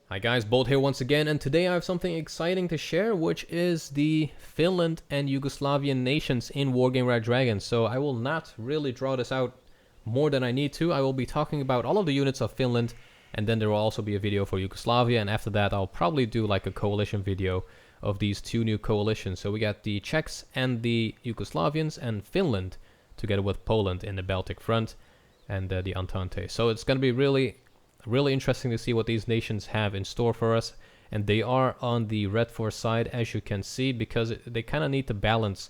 Hi guys, Bolt here once again, and today I have something exciting to share, which is the Finland and Yugoslavian nations in Wargame Red Dragon. So I will not really draw this out more than I need to. I will be talking about all of the units of Finland, and then there will also be a video for Yugoslavia, and after that I'll probably do like a coalition video of these two new coalitions. So we got the Czechs and the Yugoslavians and Finland together with Poland in the Baltic front and the Entente. So it's going to be really interesting to see what these nations have in store for us, and they are on the red 4 side, as you can see, because they kind of need to balance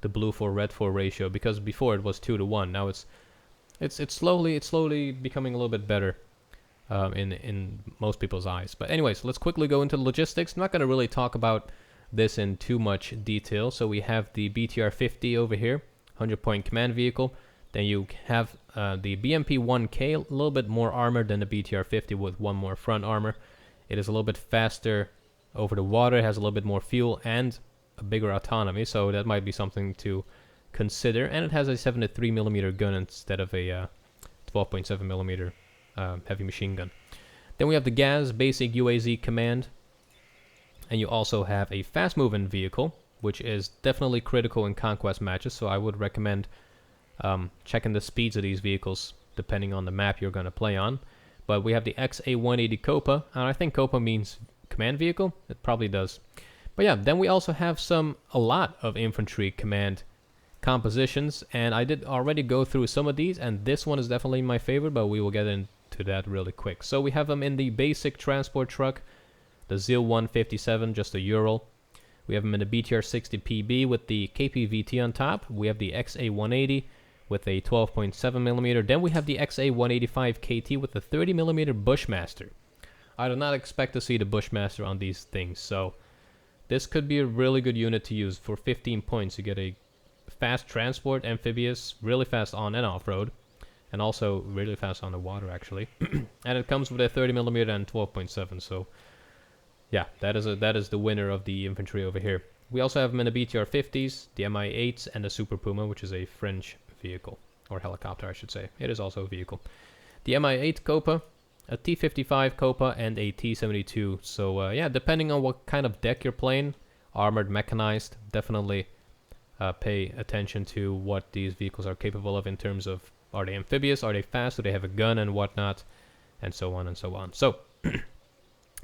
the blue 4 red 4 ratio, because before it was 2-to-1. Now it's slowly becoming a little bit better in most people's eyes. But anyways, let's quickly go into the logistics. I'm not going to really talk about this in too much detail. So we have the BTR-50 over here, 100-point command vehicle. Then you have the BMP-1K, a little bit more armor than the BTR-50 with one more front armor. It is a little bit faster over the water, it has a little bit more fuel and a bigger autonomy, so that might be something to consider. And it has a 73mm gun instead of a 12.7mm heavy machine gun. Then we have the GAZ basic UAZ command, and you also have a fast-moving vehicle, which is definitely critical in conquest matches, so I would recommend checking the speeds of these vehicles depending on the map you're going to play on. But we have the XA-180 Copa, and I think Copa means command vehicle. It probably does. But yeah, then we also have a lot of infantry command compositions, and I did already go through some of these, and this one is definitely my favorite, but we will get into that really quick. So we have them in the basic transport truck, the ZIL-157, just a Ural. We have them in the BTR-60 PB with the KPVT on top. We have the XA-180 with a 12.7mm. Then we have the XA-185 KT with the 30mm Bushmaster. I do not expect to see the Bushmaster on these things, so this could be a really good unit to use. For 15 points, you get a fast transport, amphibious, really fast on and off-road, and also really fast on the water, actually. And it comes with a 30mm and 12.7, so yeah, that is the winner of the infantry over here. We also have them in the BTR-50s, the Mi-8s, and the Super Puma, which is a French vehicle, or helicopter, I should say. It is also a vehicle. The Mi-8 Copa, a T-55 Copa, and a T-72. So yeah, depending on what kind of deck you're playing, armored, mechanized, definitely pay attention to what these vehicles are capable of in terms of, are they amphibious, are they fast, do they have a gun and whatnot, and so on and so on. So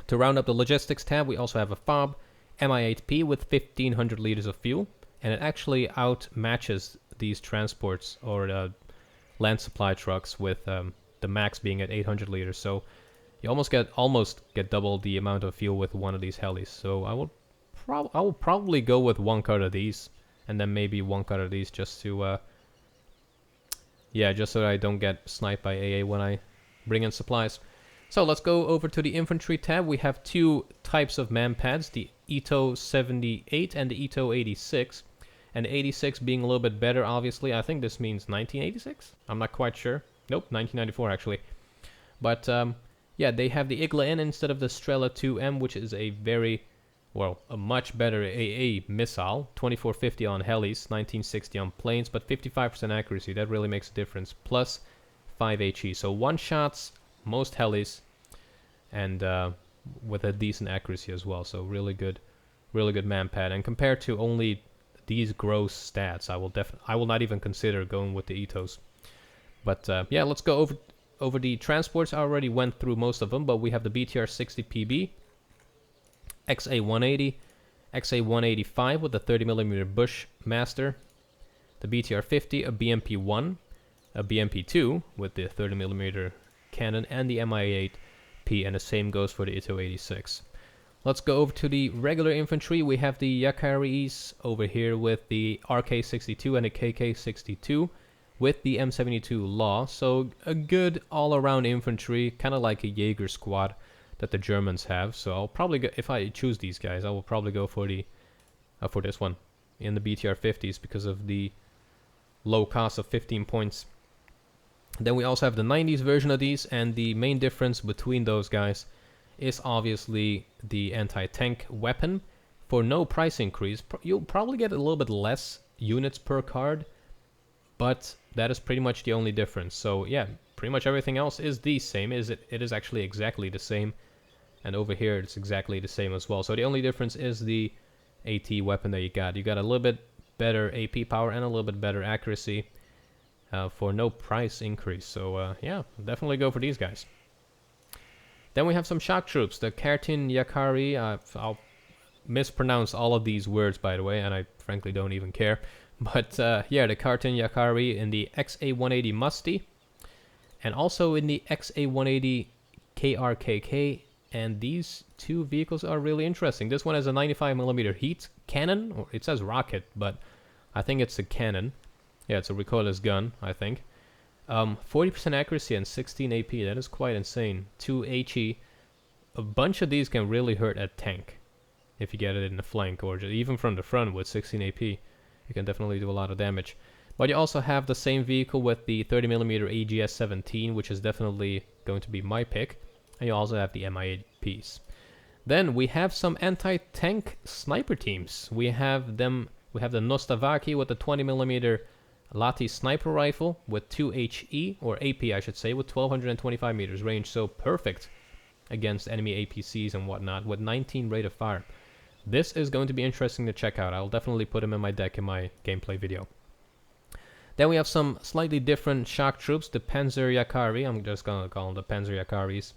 to round up the logistics tab, we also have a FOB Mi-8P with 1500 liters of fuel, and it actually outmatches these transports or land supply trucks with the max being at 800 liters. So you almost get double the amount of fuel with one of these helis. So I will probably go with one cut of these, and then maybe one cut of these just to just so that I don't get sniped by AA when I bring in supplies. So let's go over to the infantry tab. We have two types of man pads, the Ito 78 and the Ito 86. And the 86 being a little bit better, obviously. I think this means 1986? I'm not quite sure. Nope, 1994 actually. But yeah, they have the Igla N instead of the Strela 2M, which is a much better AA missile. 2450 on helis, 1960 on planes, but 55% accuracy. That really makes a difference. Plus 5 HE. So one shots most helis, and with a decent accuracy as well. So really good man pad. And compared to only these gross stats, I will not even consider going with the Itos. But yeah, let's go over the transports. I already went through most of them, but we have the BTR-60 PB, XA-180, XA-185 with the 30mm Bushmaster, the BTR-50, a BMP-1, a BMP-2 with the 30mm cannon, and the Mi-8P, and the same goes for the Ito 86. Let's go over to the regular infantry. We have the Yakaris over here with the RK-62 and the KK-62 with the M72 Law. So a good all-around infantry, kind of like a Jaeger squad that the Germans have. So I'll probably go, if I choose these guys, I will probably go for the for this one in the BTR-50s because of the low cost of 15 points. Then we also have the 90s version of these, and the main difference between those guys is obviously the anti-tank weapon. For no price increase, you'll probably get a little bit less units per card, but that is pretty much the only difference. So yeah, pretty much everything else is the same. It is actually exactly the same. And over here, it's exactly the same as well. So the only difference is the AT weapon that you got. You got a little bit better AP power and a little bit better accuracy for no price increase. So yeah, definitely go for these guys. Then we have some shock troops. The Kartin Yakari. I'll mispronounce all of these words, by the way, and I frankly don't even care. But yeah, the Kartin Yakari in the XA-180 Musty. And also in the XA-180 KRKK. And these two vehicles are really interesting. This one has a 95mm heat cannon. Or it says rocket, but I think it's a cannon. Yeah, it's a recoilless gun, I think. 40% accuracy and 16 AP. That is quite insane. 2 HE. A bunch of these can really hurt a tank if you get it in the flank, or just even from the front with 16 AP. You can definitely do a lot of damage. But you also have the same vehicle with the 30mm AGS-17, which is definitely going to be my pick. And you also have the Mi-8Ps. Then we have some anti-tank sniper teams. We have the Nostavaki with the 20mm Lati sniper rifle with 2 HE, or AP I should say, with 1225 meters range. So perfect against enemy APCs and whatnot with 19 rate of fire. This is going to be interesting to check out. I'll definitely put him in my deck in my gameplay video. Then we have some slightly different shock troops. The Panzer Yakari. I'm just going to call them the Panzer Yakaris.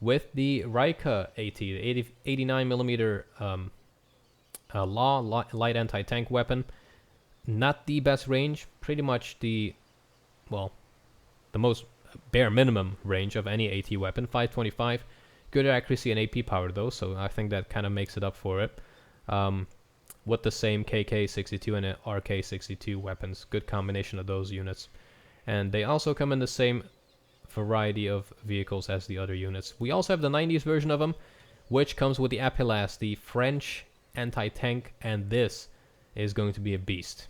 With the Raika AT, the 89mm light anti-tank weapon. Not the best range, pretty much the most bare minimum range of any AT weapon, 525. Good accuracy and AP power though, so I think that kind of makes it up for it. With the same KK-62 and RK-62 weapons, good combination of those units. And they also come in the same variety of vehicles as the other units. We also have the 90s version of them, which comes with the Apilas, the French anti-tank, and this is going to be a beast.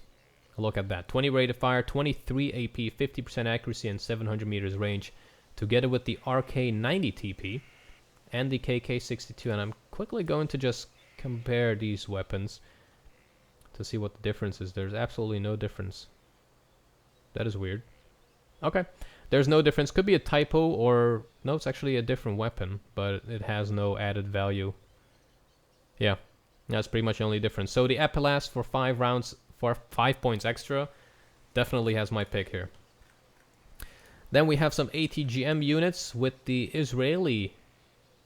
Look at that. 20 rate of fire, 23 AP, 50% accuracy, and 700 meters range, together with the RK-90 TP and the KK-62. And I'm quickly going to just compare these weapons to see what the difference is. There's absolutely no difference. That is weird. Okay. There's no difference. Could be a typo, or no, it's actually a different weapon, but it has no added value. Yeah, that's pretty much the only difference. So the Apilas for 5 rounds for 5 points extra definitely has my pick here. Then we have some ATGM units with the Israeli.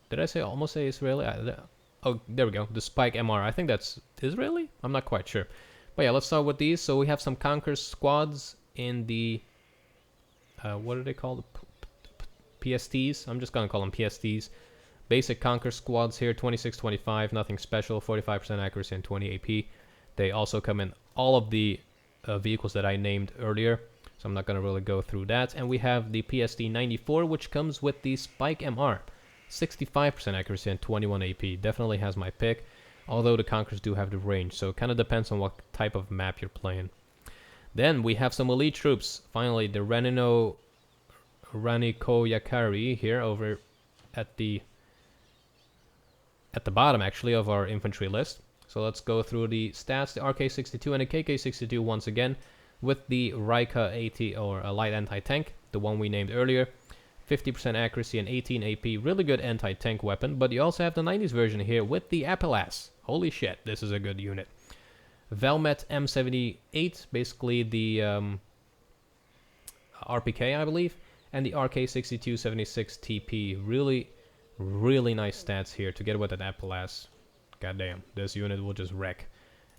Did I almost say Israeli? Oh, there we go. The Spike MR. I think that's Israeli? I'm not quite sure. But yeah, let's start with these. So we have some Conquer squads in the what are they called? PSTs. I'm just gonna call them PSTs. Basic Conquer squads here, 2625, nothing special, 45% accuracy and 20 AP. They also come in all of the vehicles that I named earlier, so I'm not gonna really go through that. And we have the PSD 94, which comes with the Spike MR, 65% accuracy and 21 AP. Definitely has my pick, although the Conquerors do have the range, so it kind of depends on what type of map you're playing. Then we have some elite troops. Finally, the Raniko Yakari here over at the bottom actually of our infantry list. So let's go through the stats. The RK-62 and the KK-62 once again with the Raika AT, or a light anti-tank, the one we named earlier. 50% accuracy and 18 AP. Really good anti-tank weapon. But you also have the 90s version here with the Apilas. Holy shit, this is a good unit. Valmet M78, basically the RPK, I believe, and the RK-62-76 TP. Really, really nice stats here together with that Apilas. Goddamn, this unit will just wreck.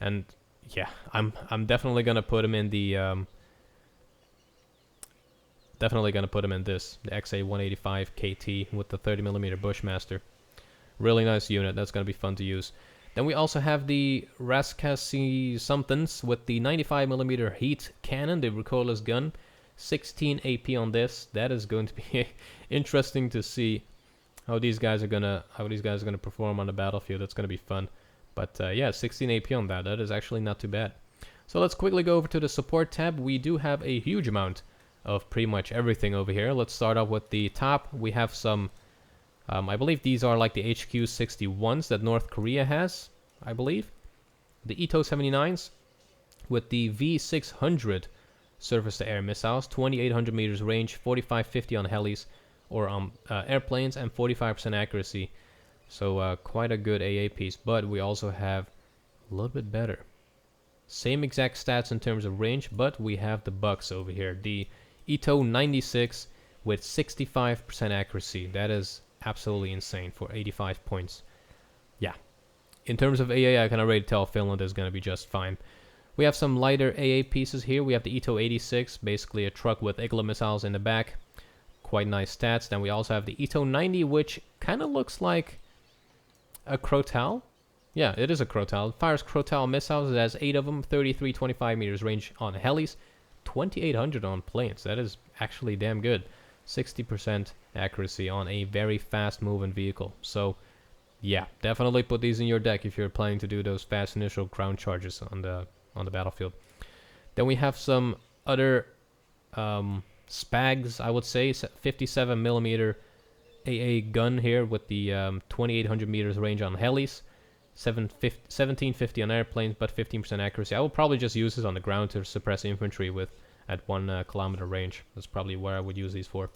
And yeah, I'm definitely gonna put him in the the XA-185 KT with the 30mm Bushmaster. Really nice unit. That's gonna be fun to use. Then we also have the Raskasi somethings with the 95mm heat cannon, the recoilless gun, 16 AP on this. That is going to be interesting to see how these guys are gonna perform on the battlefield. That's gonna be fun. But yeah, 16 AP on that. That is actually not too bad. So let's quickly go over to the support tab. We do have a huge amount of pretty much everything over here. Let's start off with the top. We have some. I believe these are like the HQ-61s that North Korea has, I believe. The Ito-79s with the V-600 surface-to-air missiles, 2,800 meters range, 4550 on helis or on airplanes, and 45% accuracy. So quite a good AA piece, but we also have a little bit better. Same exact stats in terms of range, but we have the bucks over here. The Ito 96 with 65% accuracy. That is absolutely insane for 85 points. Yeah. In terms of AA, I can already tell Finland is going to be just fine. We have some lighter AA pieces here. We have the Ito 86, basically a truck with Igla missiles in the back. Quite nice stats. Then we also have the Ito 90, which kind of looks like a Crotal. Yeah, it is a Crotal. It fires Crotal missiles. It has 8 of them, 25 meters range on helis, 2,800 on planes. That is actually damn good. 60% accuracy on a very fast-moving vehicle. So, yeah, definitely put these in your deck if you're planning to do those fast initial ground charges on the battlefield. Then we have some other Spags, I would say, 57 millimeter AA gun here with the 2,800 meters range on helis, 1750 on airplanes, but 15% accuracy. I will probably just use this on the ground to suppress infantry with at 1 kilometer range. That's probably where I would use these for.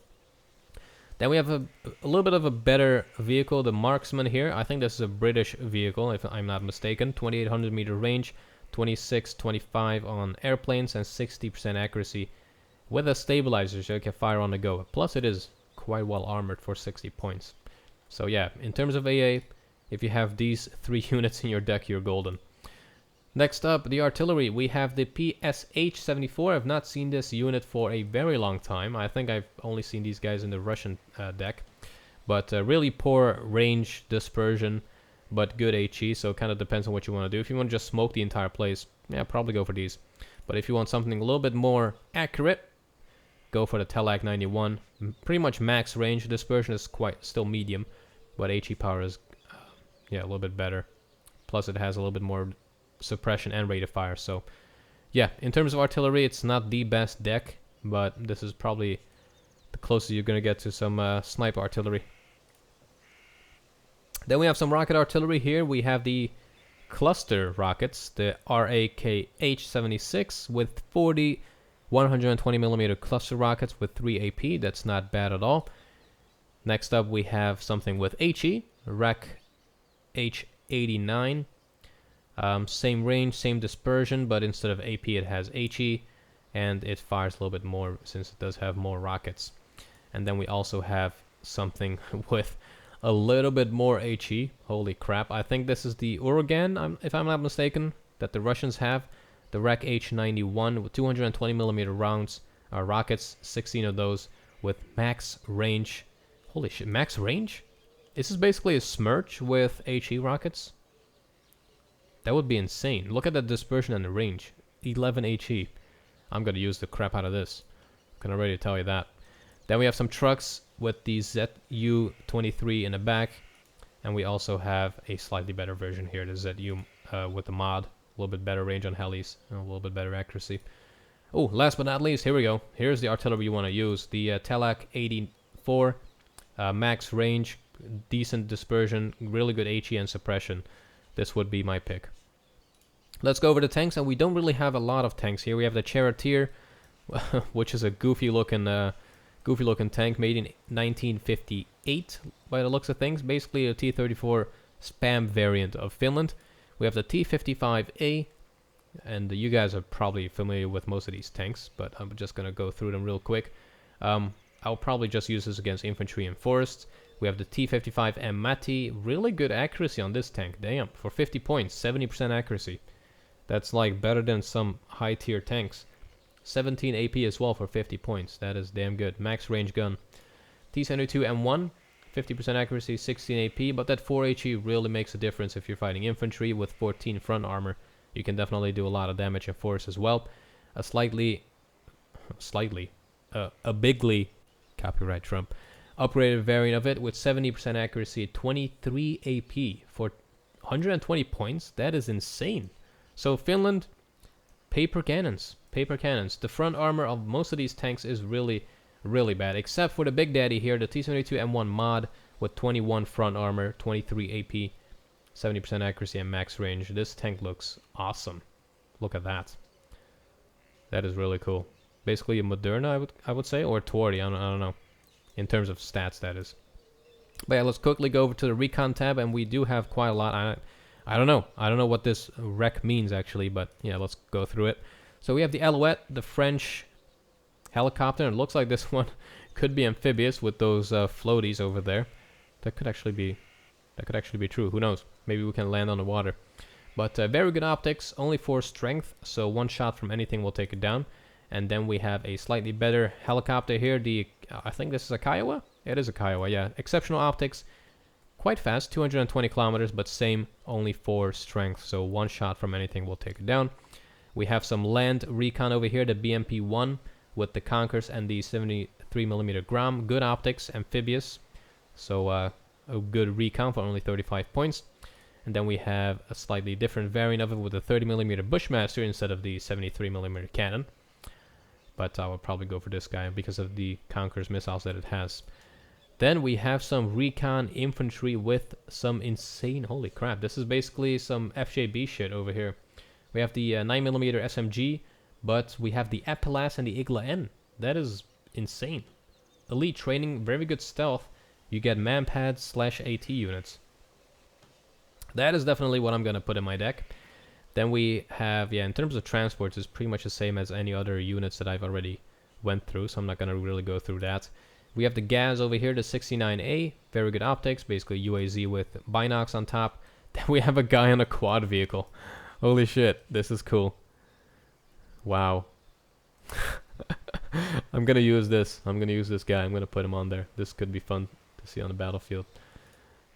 Then we have a little bit of a better vehicle, the Marksman here. I think this is a British vehicle, if I'm not mistaken. 2,800 meter range, 2625 on airplanes, and 60% accuracy with a stabilizer, so you can fire on the go. Plus, it is quite well armored for 60 points. So yeah, in terms of AA, if you have these 3 units in your deck, you're golden. Next up, the artillery. We have the PSH-74. I've not seen this unit for a very long time. I think I've only seen these guys in the Russian deck. But really poor range dispersion, but good HE, so it kind of depends on what you want to do. If you want to just smoke the entire place, yeah, probably go for these. But if you want something a little bit more accurate, go for the Telak 91. Pretty much max range. Dispersion is quite still medium, but HE power is yeah, a little bit better. Plus it has a little bit more suppression and rate of fire. So yeah, in terms of artillery, it's not the best deck, but this is probably the closest you're going to get to some sniper artillery. Then we have some rocket artillery here. We have the cluster rockets, the RAKH-76 with 40 120mm cluster rockets with 3 AP. That's not bad at all. Next up, we have something with HE, RAK H89. Same range, same dispersion, but instead of AP, it has HE, and it fires a little bit more since it does have more rockets. And then we also have something with a little bit more HE. Holy crap. I think this is the Uragan, if I'm not mistaken, that the Russians have. The RAK H91 with 220mm rounds, rockets, 16 of those with max range. Holy shit, max range? This is basically a Smerch with HE rockets. That would be insane. Look at the dispersion and the range. 11 HE. I'm going to use the crap out of this. I can already tell you that. Then we have some trucks with the ZU-23 in the back. And we also have a slightly better version here, the ZU with the mod. A little bit better range on helis, and a little bit better accuracy. Oh, last but not least, here we go. Here's the artillery you want to use. The Telak 84, max range, decent dispersion, really good HE and suppression. This would be my pick. Let's go over the tanks, and we don't really have a lot of tanks here. We have the Charioteer, which is a goofy looking tank made in 1958 by the looks of things. Basically a T-34 spam variant of Finland. We have the T-55A, and you guys are probably familiar with most of these tanks, but I'm just going to go through them real quick. I'll probably just use this against infantry and forests. We have the T-55M Mati, really good accuracy on this tank, damn, for 50 points, 70% accuracy. That's like better than some high tier tanks. 17 AP as well for 50 points, that is damn good. Max range gun. T-72M1, 50% accuracy, 16 AP, but that 4 HE really makes a difference if you're fighting infantry with 14 front armor. You can definitely do a lot of damage in force as well. A bigly, copyright Trump, upgraded variant of it with 70% accuracy, 23 AP for 120 points. That is insane. So Finland, paper cannons. The front armor of most of these tanks is really bad, except for the big daddy here, the T-72M1 mod with 21 front armor, 23 AP, 70% accuracy and max range. This tank looks awesome. Look at that. That is really cool. Basically a Moderna, I would say, or Tory. I don't know. In terms of stats, that is. But yeah, let's quickly go over to the Recon tab, and we do have quite a lot. I don't know. I don't know what this rec means, actually, but yeah, let's go through it. So we have the Alouette, the French helicopter, and it looks like this one could be amphibious with those floaties over there. That could actually be true. Who knows? Maybe we can land on the water. But very good optics, only 4 strength, so one shot from anything will take it down. And then we have a slightly better helicopter here. I think this is a Kiowa? It is a Kiowa, yeah. Exceptional optics, quite fast, 220 kilometers, but same, only 4 strength, so one shot from anything will take it down. We have some land recon over here, the BMP-1 with the Conkers and the 73mm Gram. Good optics, amphibious, so a good recon for only 35 points. And then we have a slightly different variant of it with a 30mm Bushmaster instead of the 73mm cannon. But I would probably go for this guy because of the Conqueror's missiles that it has. Then we have some Recon Infantry with some insane... Holy crap, this is basically some FJB shit over here. We have the 9mm SMG, but we have the Epilas and the Igla N. That is insane. Elite training, very good stealth. You get manpads / AT units. That is definitely what I'm going to put in my deck. Then we have, yeah, in terms of transports, it's pretty much the same as any other units that I've already went through, so I'm not going to really go through that. We have the Gaz over here, the 69A, very good optics, basically UAZ with binocs on top. Then we have a guy on a quad vehicle. Holy shit, this is cool. Wow. I'm going to use this. I'm going to use this guy. I'm going to put him on there. This could be fun to see on the battlefield.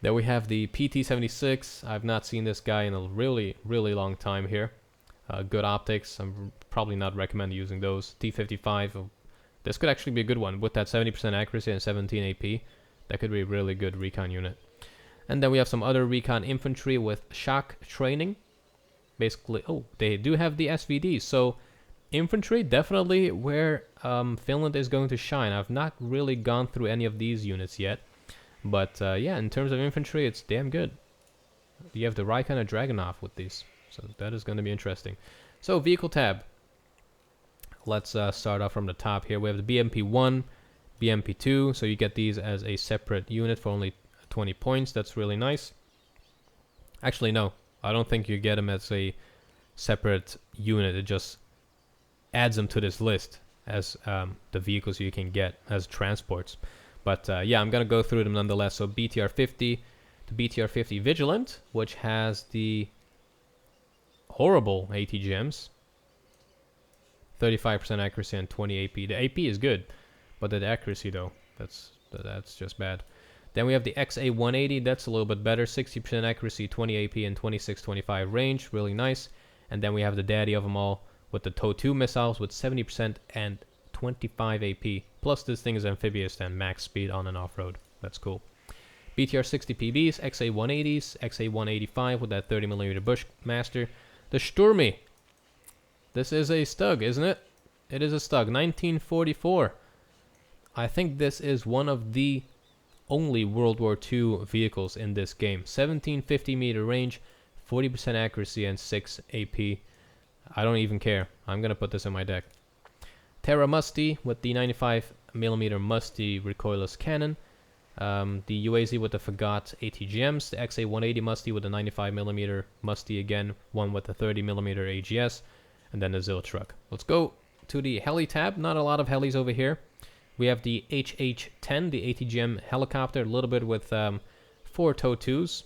Then we have the PT-76. I've not seen this guy in a really, really long time here. Good optics. I'm probably not recommend using those. T-55. This could actually be a good one with that 70% accuracy and 17 AP. That could be a really good recon unit. And then we have some other Recon Infantry with shock training. Basically, oh, they do have the SVD. So infantry, definitely where Finland is going to shine. I've not really gone through any of these units yet. But yeah, in terms of infantry, it's damn good. You have the Recon and Dragunov with these. So that is going to be interesting. So vehicle tab. Let's start off from the top here. We have the BMP-1, BMP-2. So you get these as a separate unit for only 20 points. That's really nice. Actually, no. I don't think you get them as a separate unit. It just adds them to this list as the vehicles you can get as transports. But yeah, I'm going to go through them nonetheless. So BTR-50, the BTR-50 Vigilant, which has the horrible ATGMs. 35% accuracy and 20 AP. The AP is good, but the accuracy, though, that's just bad. Then we have the XA-180. That's a little bit better. 60% accuracy, 20 AP, and 26-25 range. Really nice. And then we have the daddy of them all with the TOW-2 missiles with 70% and 25 AP. Plus this thing is amphibious and max speed on and off-road. That's cool. BTR-60 PBs, XA-180s, XA-185 with that 30mm Bushmaster. The Sturmy. This is a Stug, isn't it? It is a Stug. 1944. I think this is one of the only World War II vehicles in this game. 1750 meter range, 40% accuracy, and 6 AP. I don't even care. I'm going to put this in my deck. Terra Musty with the 95mm Musty recoilless cannon. The UAZ with the Fagot ATGMs. The XA-180 Musty with the 95mm Musty again. One with the 30mm AGS. And then the Zil truck. Let's go to the heli tab. Not a lot of helis over here. We have the HH-10, the ATGM helicopter. A little bit with 4 TOW-2s.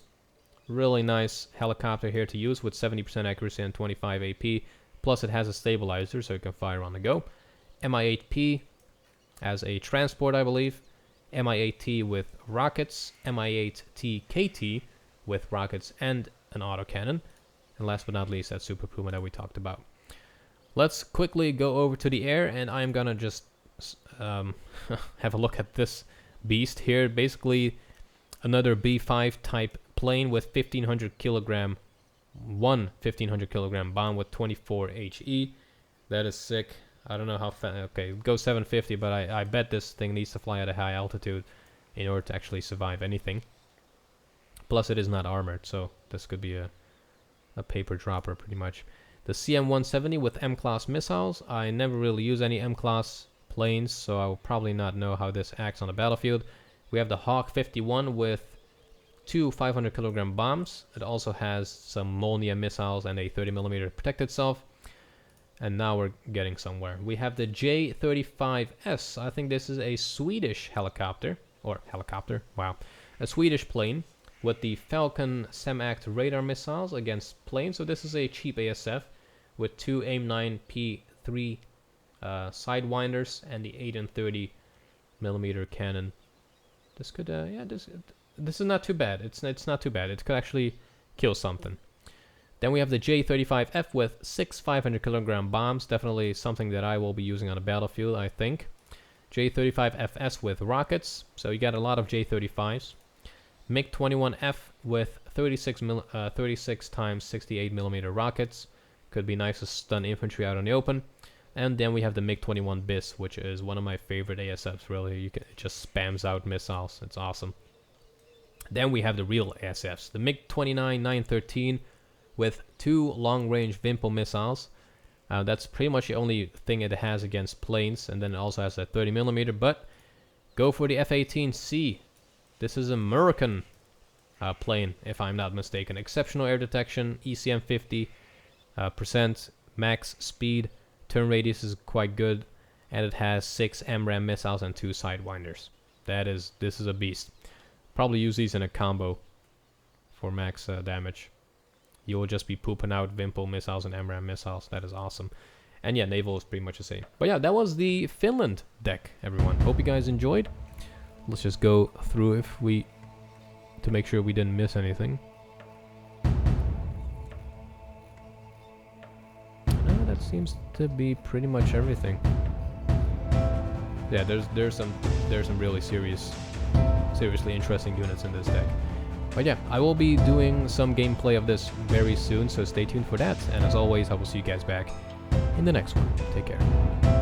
Really nice helicopter here to use with 70% accuracy and 25 AP. Plus it has a stabilizer so you can fire on the go. Mi-8P as a transport, I believe. Mi-8T with rockets. Mi-8T-KT with rockets and an autocannon. And last but not least, that Super Puma that we talked about. Let's quickly go over to the air, and I'm gonna just have a look at this beast here. Basically, another B5 type plane with 1500 kilogram, one 1500 kilogram bomb with 24 HE. That is sick. I don't know how fast. Okay, it goes 750, but I bet this thing needs to fly at a high altitude in order to actually survive anything. Plus, it is not armored, so this could be a paper dropper pretty much. The CM-170 with M-class missiles. I never really use any M-class planes, so I will probably not know how this acts on the battlefield. We have the Hawk 51 with 2 500 kilogram bombs. It also has some Molnia missiles and a 30mm to protect itself. And now we're getting somewhere. We have the J-35S. I think this is a Swedish helicopter. Wow. A Swedish plane with the Falcon SEMACT radar missiles against planes. So this is a cheap ASF with 2 AIM-9P3 sidewinders and the 8 and 30mm cannon. This could, this is not too bad. It's not too bad. It could actually kill something. Then we have the J-35F with 6 500 kilogram bombs. Definitely something that I will be using on the battlefield, I think. J-35FS with rockets. So you got a lot of J-35s. MiG-21F with 36 times 68mm rockets. Could be nice to stun infantry out in the open. And then we have the MiG-21 BIS, which is one of my favorite ASFs, really. It just spams out missiles. It's awesome. Then we have the real ASFs. The MiG-29 913 with 2 long-range Vimpo missiles. That's pretty much the only thing it has against planes, and then it also has a 30mm, but go for the F-18C. This is an American plane, if I'm not mistaken. Exceptional air detection, ECM 50%, max speed, turn radius is quite good, and it has 6 MRAM missiles and 2 sidewinders. This is a beast. Probably use these in a combo for max damage. You will just be pooping out Vimpo missiles and MRAM missiles. That is awesome. And yeah, naval is pretty much the same. But yeah, that was the Finland deck, everyone. Hope you guys enjoyed. Let's just go through to make sure we didn't miss anything. That seems to be pretty much everything. Yeah, there's some really seriously interesting units in this deck. But yeah, I will be doing some gameplay of this very soon, so stay tuned for that. And as always, I will see you guys back in the next one. Take care.